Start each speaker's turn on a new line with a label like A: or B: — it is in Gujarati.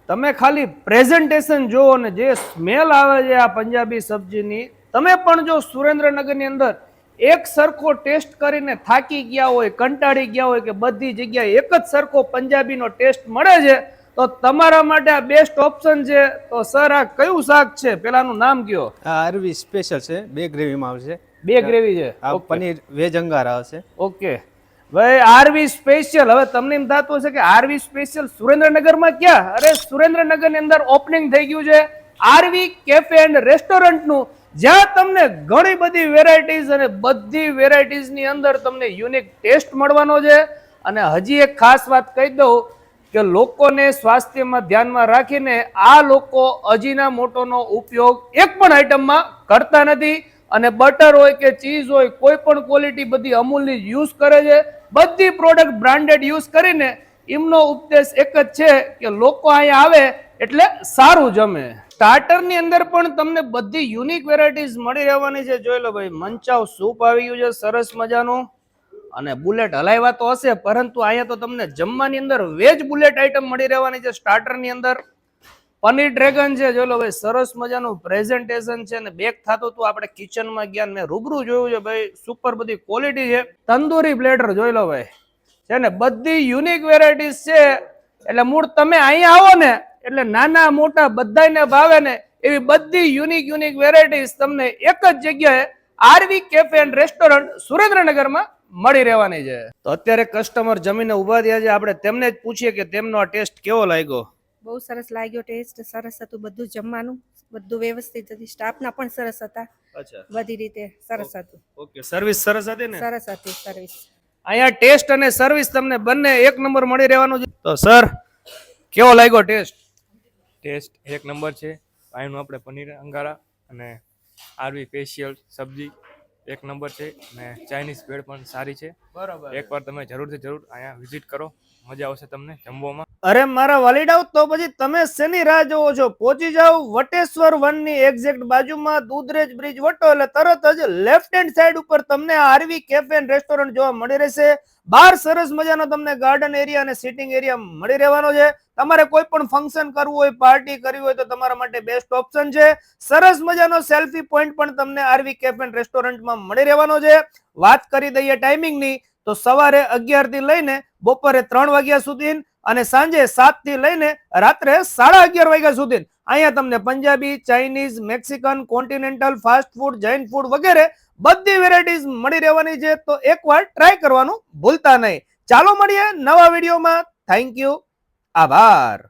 A: તમે ખાલી પ્રેઝન્ટેશન જો ને જે સ્મેલ આવે છે આ પંજાબી સબ્જીની, તમે પણ જો સુરેન્દ્રનગરની અંદર એક સરખો ટેસ્ટ કરીને થાકી ગયા હોય, કંટાળી ગયા હોય કે બધી જગ્યાએ એક જ સરખો પંજાબીનો ટેસ્ટ મળે છે, તો તમારા માટે આ બેસ્ટ ઓપ્શન છે. તો સર આ કયું શાક છે, પેલાનું નામ કયો?
B: આ અરવી સ્પેશિયલ છે, બે ગ્રેવીમાં આવશે.
A: બે ગ્રેવી છે.
B: આ પનીર વેજ અંગારા આવશે.
A: ઓકે ભાઈ, આરવી સ્પેશિયલ. હવે તમને એમ થતું હશે કે આરવી સ્પેશિયલ સુરેન્દ્રનગરમાં ક્યાં? અરે સુરેન્દ્રનગરની અંદર ઓપનિંગ થઈ ગયું છે આરવી કેફે એન્ડ રેસ્ટોરન્ટનું, જ્યાં તમને ઘણી બધી વેરાયટીઝ અને બધી વેરાયટીઝની અંદર તમને યુનિક ટેસ્ટ મળવાનો છે. અને હજી એક ખાસ વાત કહી દઉં કે લોકોને સ્વાસ્થ્યમાં ધ્યાનમાં રાખીને આ લોકો અજીના મોટોનો ઉપયોગ એક પણ આઈટમમાં કરતા નથી. અને બટર હોય કે ચીઝ હોય, કોઈ પણ ક્વોલિટી બધી અમૂલની યુઝ કરે છે. બધી પ્રોડક્ટ બ્રાન્ડેડ યુઝ કરીને એમનો ઉપદેશ એક જ છે કે લોકો અહીંયા આવે એટલે સારું જમે. સ્ટાર્ટરની અંદર પણ તમને બધી યુનિક વેરાયટીઝ મળી રહેવાની છે. જોઈ લો ભાઈ, મંચાવ સૂપ આવી ગયું છે સરસ મજાનું. અને બુલેટ હલાવ્યા તો હશે, પરંતુ અહીંયા તો તમને જમવાની અંદર વેજ બુલેટ આઈટમ મળી રહેવાની છે. સ્ટાર્ટરની અંદર પનીર ડ્રેગન છે. જોઈ લો ભાઈ, સરસ મજાનું પ્રેઝન્ટેશન છે. અને બેક થતું હતું, આપણે કિચનમાં ગયા મેં રૂબરૂ જોયું છે ભાઈ, સુપર બધી ક્વોલિટી છે. તંદૂરી પ્લેટર જોઈ લો ભાઈ, છે ને બધી યુનિક વેરાયટીઝ છે. એટલે મૂળ તમે અહીંયા આવો ને એટલે નાના મોટા બધાને ભાવે ને એવી બધી યુનિક યુનિક વેરાયટીઝ તમને એક જ જગ્યાએ આરવી કેફે એન્ડ રેસ્ટોરન્ટ સુરેન્દ્રનગરમાં મળી રહેવાની છે. તો અત્યારે કસ્ટમર જમીને ઉભા થયા છે, આપણે તેમને જ પૂછીએ કે તેમનો આ ટેસ્ટ કેવો લાગ્યો.
C: બહુ સરસ લાગ્યો, ટેસ્ટ સરસ હતું, બધું જમવાનું બધું વ્યવસ્થિત હતી, સ્ટાફના પણ સરસ હતા.
A: અચ્છા,
C: બધી રીતે સરસ હતું.
A: ઓકે, સર્વિસ સરસ હતી ને?
C: સરસ હતી સર્વિસ.
A: અહીંયા ટેસ્ટ અને સર્વિસ તમને બંને એક નંબર મળી રહેવાનું છે. તો સર કેવો લાગ્યો ટેસ્ટ?
D: ટેસ્ટ એક નંબર છે. અહીંનું આપણે પનીર અંગારા અને આરવી સ્પેશિયલ સબ્જી એક નંબર છે. અને ચાઇનીઝ ભેળ પણ સારી છે.
A: બરાબર,
D: એકવાર તમે જરૂરથી જરૂર અહીંયા વિઝિટ કરો, મજા આવશે તમને જમવામાં.
A: અરે મારા વાલીડાઓ, તો પછી તમે શેની રાહ જોવો છો? પહોંચી જાઓ વટેશ્વર 1 ની એક્ઝેક્ટ બાજુમાં દૂધરેજ બ્રિજ વટો એટલે તરત જ લેફ્ટ હેન્ડ સાઈડ ઉપર તમને આરવી કેફે એન્ડ રેસ્ટોરન્ટ જોવા મળી રહેશે. બહાર સરસ મજાનો તમને ગાર્ડન એરિયા અને સિટિંગ એરિયા મળી રહેવાનો છે. તમારે કોઈ પણ ફંક્શન કરવું હોય, પાર્ટી કરવી હોય તો તમારા માટે બેસ્ટ ઓપ્શન છે. સરસ મજાનો સેલ્ફી પોઈન્ટ પણ તમને આરવી કેફે એન્ડ રેસ્ટોરન્ટમાં મળી રહેવાનો છે. વાત કરી દઈએ ટાઈમિંગની, તો સવારે 11 થી લઈને બપોરે 3 વાગ્યા સુધી અને સાંજે 7 થી લઈને રાત્રે 11:30 વાગ્યા સુધી અહીંયા તમને Punjabi, Chinese, Mexican, continental, fast food, Jain food વગેરે બધી વેરાયટીઝ મળી રહેવાની છે. તો એકવાર ટ્રાય કરવાનું ભૂલતા નહીં. ચાલો મળીએ નવા વિડીયોમાં. થેન્ક યુ, આભાર.